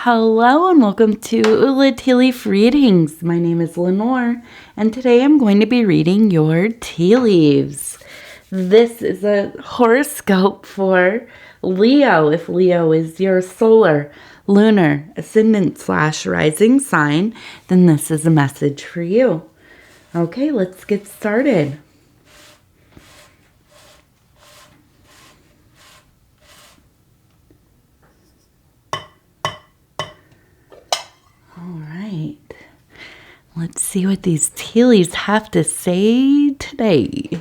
Hello and welcome to Ula Tea Leaf Readings. My name is Lenor and today I'm going to be reading your tea leaves. This is a horoscope for Leo. If Leo is your solar, lunar, ascendant / rising sign, then this is a message for you. Okay, let's get started. Let's see what these tea leaves have to say today.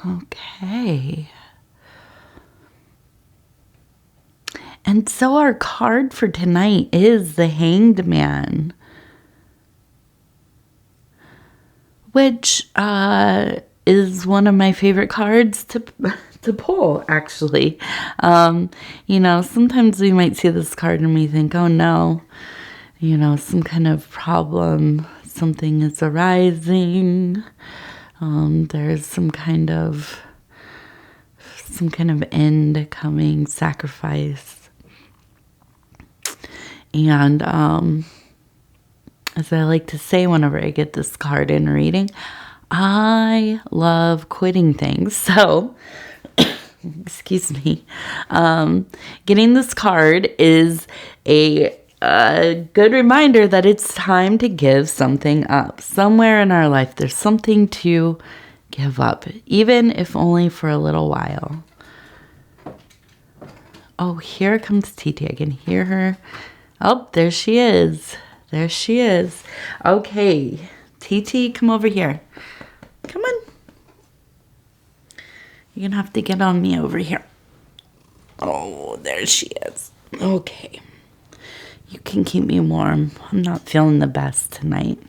Okay. And so our card for tonight is the Hanged Man, which is one of my favorite cards to pull, actually. Sometimes we might see this card and we think, oh no, some kind of problem, something is arising, there's some kind of end coming, sacrifice. And as I like to say whenever I get this card in reading, I love quitting things. So excuse me. Getting this card is a good reminder that it's time to give something up. Somewhere in our life, there's something to give up, even if only for a little while. Oh, here comes TT. I can hear her. Oh, there she is. There she is. Okay, TT, come over here. Come on. You're going to have to get on me over here. Oh, there she is. Okay. You can keep me warm. I'm not feeling the best tonight.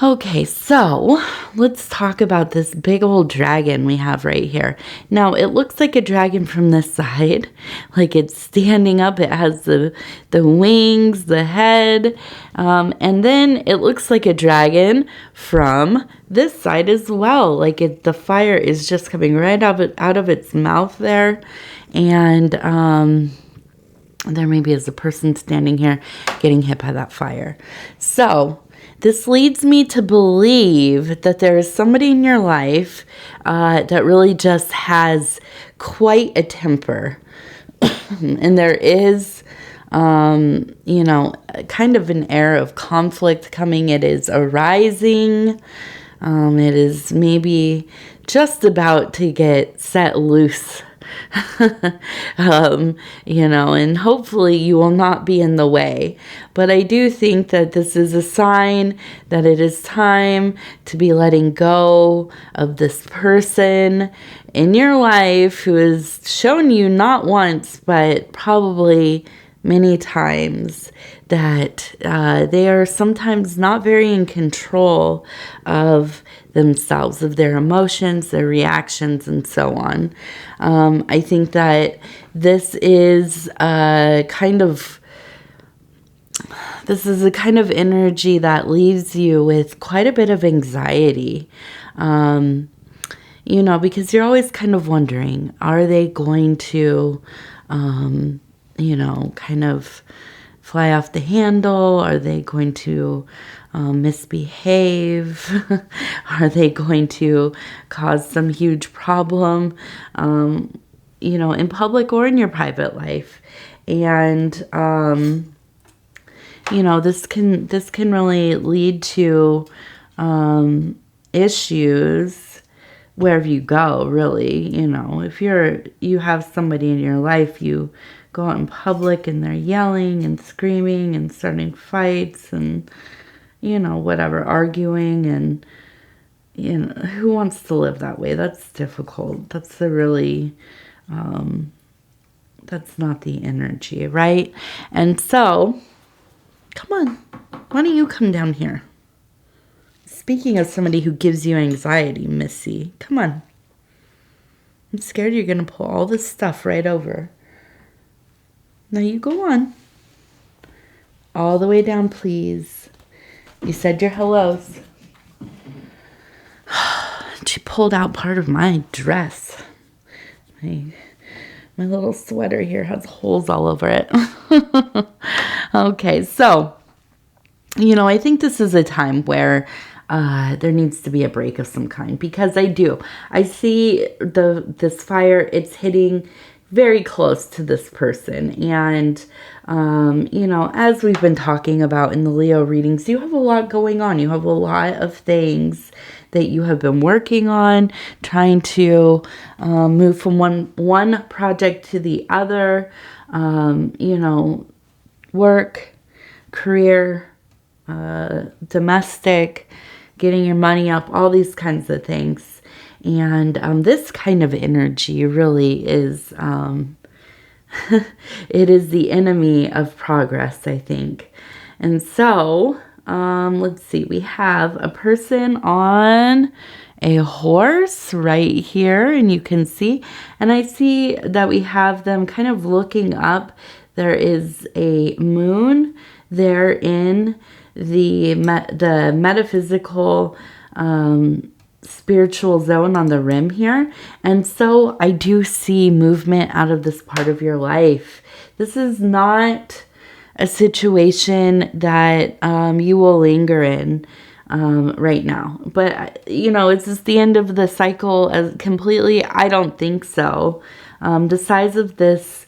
Okay, so let's talk about this big old dragon we have right here. Now, it looks like a dragon from this side, like it's standing up. It has the wings, the head, and then it looks like a dragon from this side as well. Like the fire is just coming right out of its mouth there, and there maybe is a person standing here getting hit by that fire. So this leads me to believe that there is somebody in your life that really just has quite a temper. And there is, kind of an air of conflict coming. It is arising. It is maybe just about to get set loose. And hopefully you will not be in the way. But I do think that this is a sign that it is time to be letting go of this person in your life who has shown you not once, but probably many times that they are sometimes not very in control of themselves, of their emotions, their reactions, and so on. I think that this is a kind of energy that leaves you with quite a bit of anxiety. Because you're always kind of wondering, are they going to kind of fly off the handle? Are they going to misbehave? Are they going to cause some huge problem, in public or in your private life? And, this can really lead to issues wherever you go, really. If you have somebody in your life, you go out in public and they're yelling and screaming and starting fights and, whatever, arguing, and, who wants to live that way? That's difficult. That's that's not the energy, right? And so, come on, why don't you come down here? Speaking of somebody who gives you anxiety, Missy, come on. I'm scared you're going to pull all this stuff right over. Now you go on. All the way down, please. You said your hellos. She pulled out part of my dress. My My little sweater here has holes all over it. Okay, so, I think this is a time where there needs to be a break of some kind, because I see this fire, it's hitting very close to this person. And, as we've been talking about in the Leo readings, you have a lot going on. You have a lot of things that you have been working on, trying to move from one project to the other, work, career, domestic, getting your money up, all these kinds of things. And this kind of energy really is, it is the enemy of progress, I think. And so, let's see, we have a person on a horse right here, and you can see, and I see that we have them kind of looking up. There is a moon there in the metaphysical spiritual zone on the rim here. And so I do see movement out of this part of your life. This is not a situation that you will linger in right now. But, is this the end of the cycle completely? I don't think so. The size of this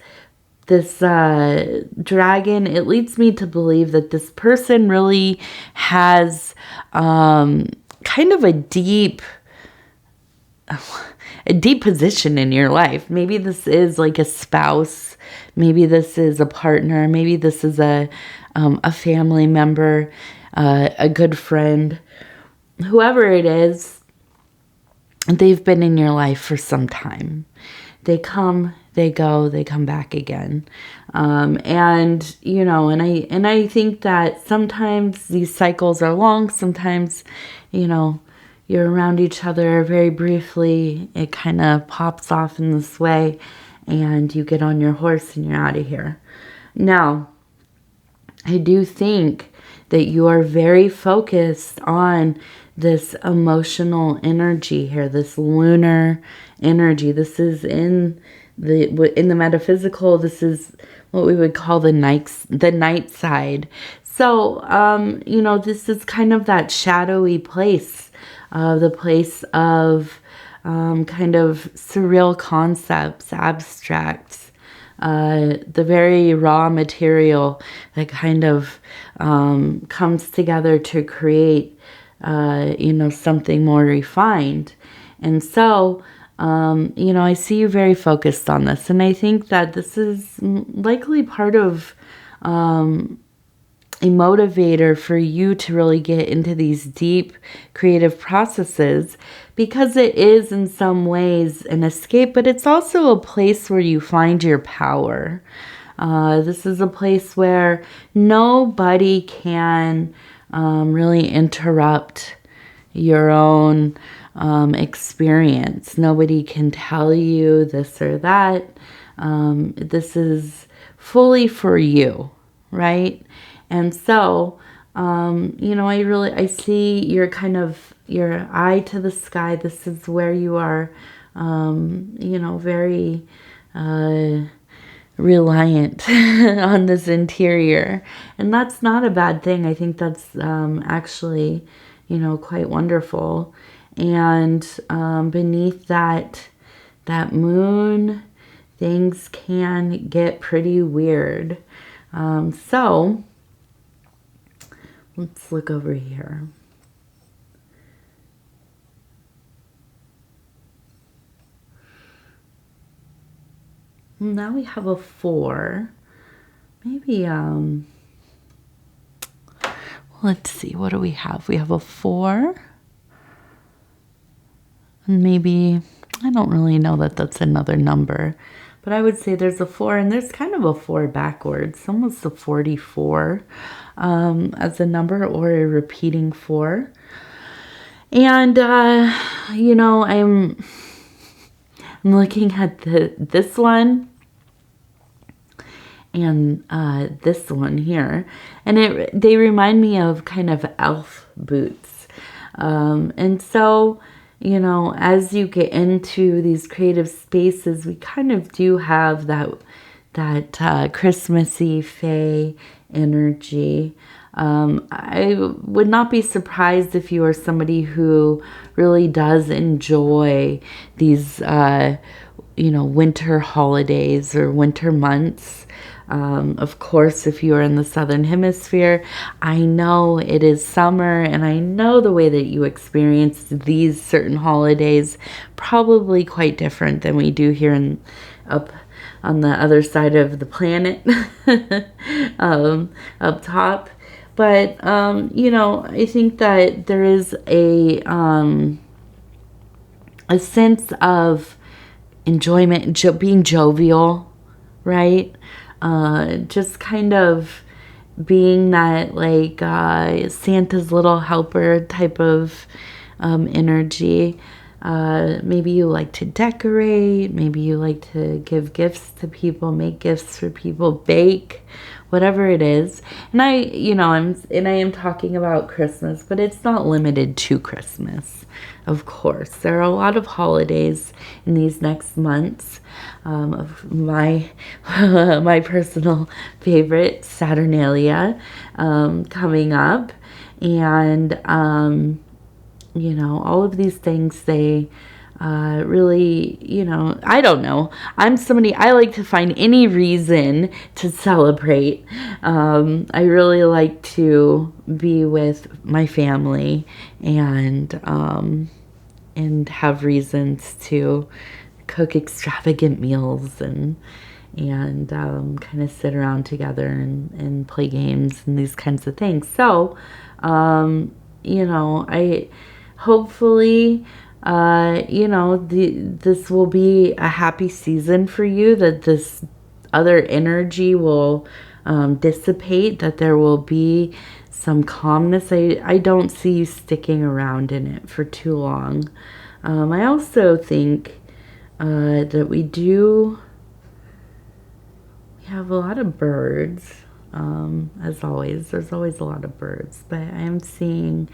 dragon, it leads me to believe that this person really has kind of a deep position in your life. Maybe this is like a spouse. Maybe this is a partner. Maybe this is a family member, a good friend. Whoever it is, they've been in your life for some time. They come, they go, they come back again. And I think that sometimes these cycles are long. Sometimes, you're around each other very briefly. It kind of pops off in this way, and you get on your horse and you're out of here. Now, I do think that you are very focused on this emotional energy here, this lunar energy. This is in the metaphysical. This is what we would call the night side. So, this is kind of that shadowy place, the place of kind of surreal concepts, abstracts, the very raw material that kind of comes together to create, something more refined. And so, I see you very focused on this. And I think that this is likely part of a motivator for you to really get into these deep creative processes, because it is in some ways an escape, but it's also a place where you find your power. This is a place where nobody can really interrupt your own experience. Nobody can tell you this or that. This is fully for you, right? And so, I see your eye to the sky. This is where you are, very reliant on this interior. And that's not a bad thing. I think that's actually, quite wonderful. And beneath that moon, things can get pretty weird. So let's look over here. Now we have a 4. Maybe, let's see, what do we have? We have a 4. And maybe, I don't really know that that's another number. But I would say there's a 4, and there's kind of a 4 backwards, almost a 44 as a number, or a repeating 4. And, I'm looking at this one and this one here, and they remind me of kind of elf boots. And so, you know, as you get into these creative spaces, we kind of do have that Christmassy Fae energy. I would not be surprised if you are somebody who really does enjoy these, you know, winter holidays or winter months. Of course, if you are in the Southern Hemisphere, I know it is summer, and I know the way that you experience these certain holidays probably quite different than we do here up on the other side of the planet, up top. But, you know, I think that there is a sense of enjoyment, being jovial, right? Just kind of being that, like, Santa's little helper type of energy. Maybe you like to decorate. Maybe you like to give gifts to people, make gifts for people, bake, whatever it is. And I am talking about Christmas, but it's not limited to Christmas. Of course, there are a lot of holidays in these next months. Of my my personal favorite, Saturnalia, coming up, and you know, all of these things, they really, you know, I don't know. I'm somebody, I like to find any reason to celebrate. I really like to be with my family and have reasons to cook extravagant meals and kind of sit around together and play games and these kinds of things. So, you know, hopefully, you know, this will be a happy season for you, that this other energy will dissipate, that there will be some calmness. I don't see you sticking around in it for too long. I also think that we have a lot of birds, as always. There's always a lot of birds, but I am seeing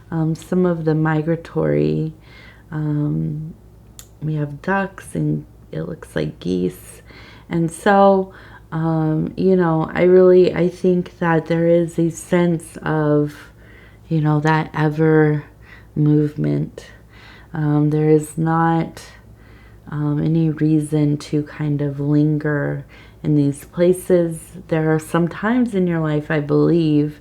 some of the migratory, we have ducks, and it looks like geese. And so, you know, I think that there is a sense of, you know, that ever movement. There is not any reason to kind of linger in these places. There are some times in your life, I believe,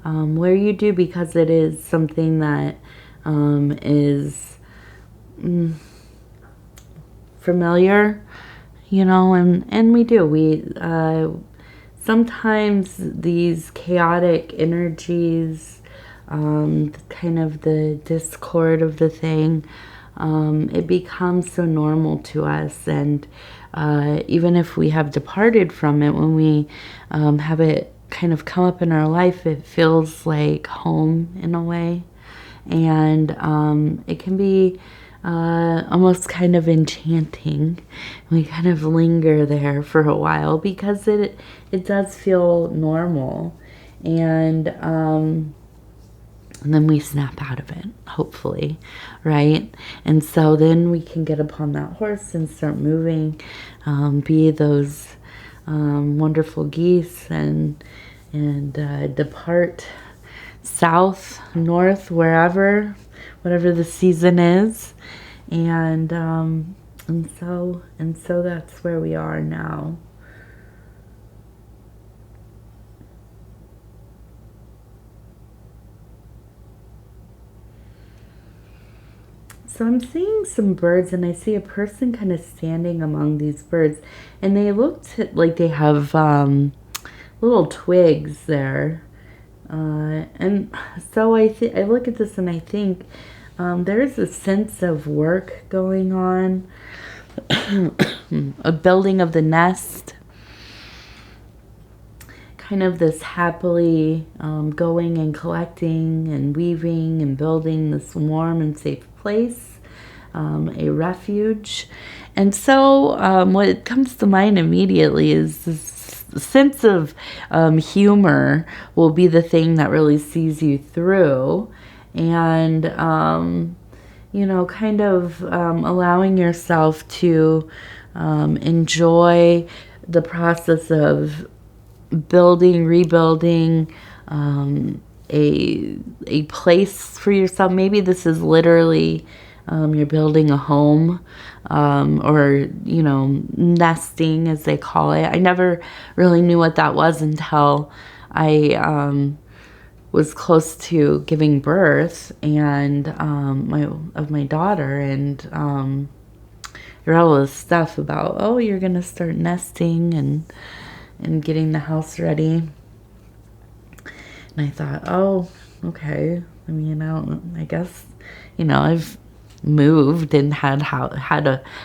where you do, because it is something that is familiar, you know, and we sometimes these chaotic energies, kind of the discord of the thing, it becomes so normal to us. And even if we have departed from it, when we have it kind of come up in our life, it feels like home in a way. And it can be almost kind of enchanting. We kind of linger there for a while because it does feel normal. And then we snap out of it, hopefully, right? And so then we can get upon that horse and start moving, be those wonderful geese, and depart south, north, whatever the season is, and so that's where we are now. So I'm seeing some birds, and I see a person kind of standing among these birds, and they look like they have little twigs there. And so I look at this and I think there's a sense of work going on, a building of the nest, kind of this happily going and collecting and weaving and building this warm and safe place, a refuge. And so what comes to mind immediately is this sense of humor will be the thing that really sees you through. And kind of allowing yourself to enjoy the process of building, rebuilding a place for yourself. Maybe this is literally you're building a home, or nesting, as they call it. I never really knew what that was until I was close to giving birth and of my daughter, and there were all this stuff about, oh, you're gonna start nesting and getting the house ready. And I thought, oh, okay. I mean, I guess, I've moved and had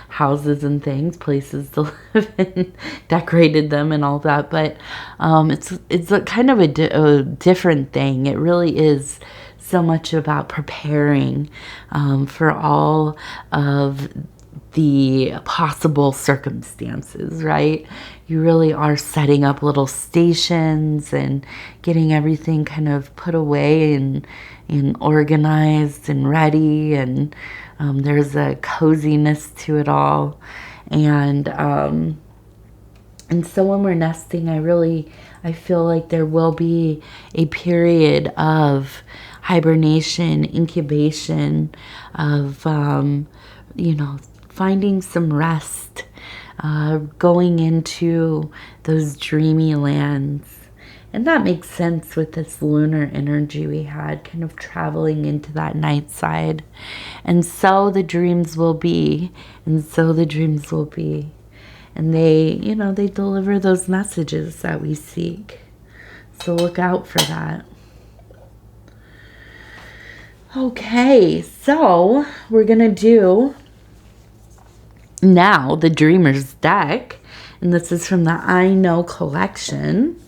houses and things, places to live in, decorated them and all that. But it's a kind of a different thing. It really is so much about preparing for all of the possible circumstances, right? You really are setting up little stations and getting everything kind of put away and organized and ready, and there's a coziness to it all. And so when we're nesting, I feel like there will be a period of hibernation, incubation, of finding some rest, going into those dreamy lands. And that makes sense with this lunar energy we had, kind of traveling into that night side. And so the dreams will be, and so the dreams will be. And they deliver those messages that we seek. So look out for that. Okay, so we're going to do now the Dreamer's deck. And this is from the I Know collection.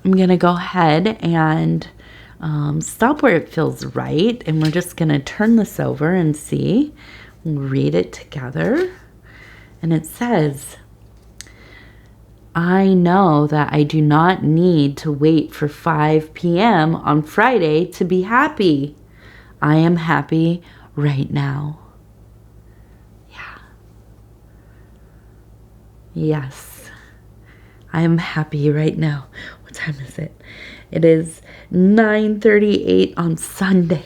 I'm going to go ahead and stop where it feels right. And we're just going to turn this over and see. We'll read it together. And it says, I know that I do not need to wait for 5 p.m. on Friday to be happy. I am happy right now. Yeah. Yes. I am happy right now. What time is it? It is 9:38 on Sunday.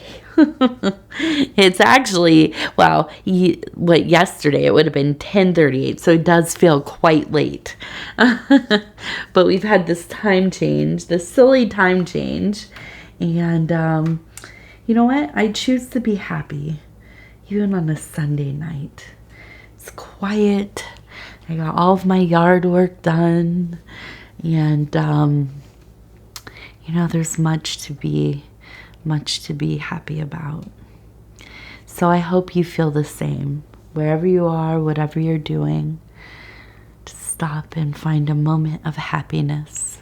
It's actually, yesterday it would have been 10:38, so it does feel quite late. But we've had this time change, this silly time change, and you know what? I choose to be happy, even on a Sunday night. It's quiet. I got all of my yard work done, and there's much to be happy about. So I hope you feel the same. Wherever you are, whatever you're doing, just stop and find a moment of happiness.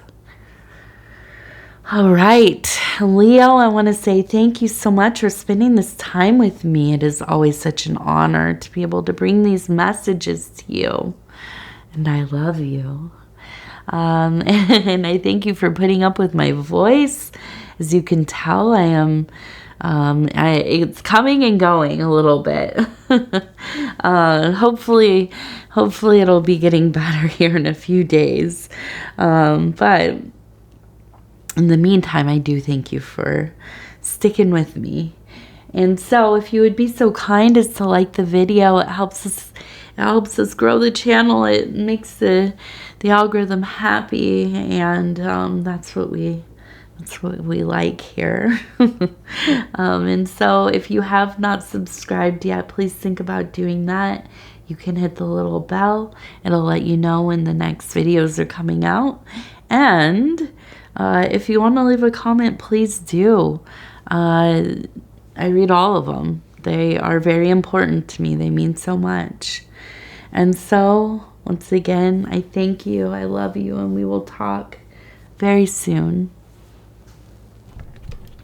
All right, Leo, I want to say thank you so much for spending this time with me. It is always such an honor to be able to bring these messages to you. And I love you. And I thank you for putting up with my voice. As you can tell, I am, it's coming and going a little bit. Hopefully it'll be getting better here in a few days. But in the meantime, I do thank you for sticking with me. And so if you would be so kind as to like the video, it helps us grow the channel. It makes the algorithm happy, and that's what we like here. And so if you have not subscribed yet, please think about doing that. You can hit the little bell. It'll let you know when the next videos are coming out. And if you want to leave a comment, please do. I read all of them. They are very important to me. They mean so much. And so, once again, I thank you, I love you, and we will talk very soon.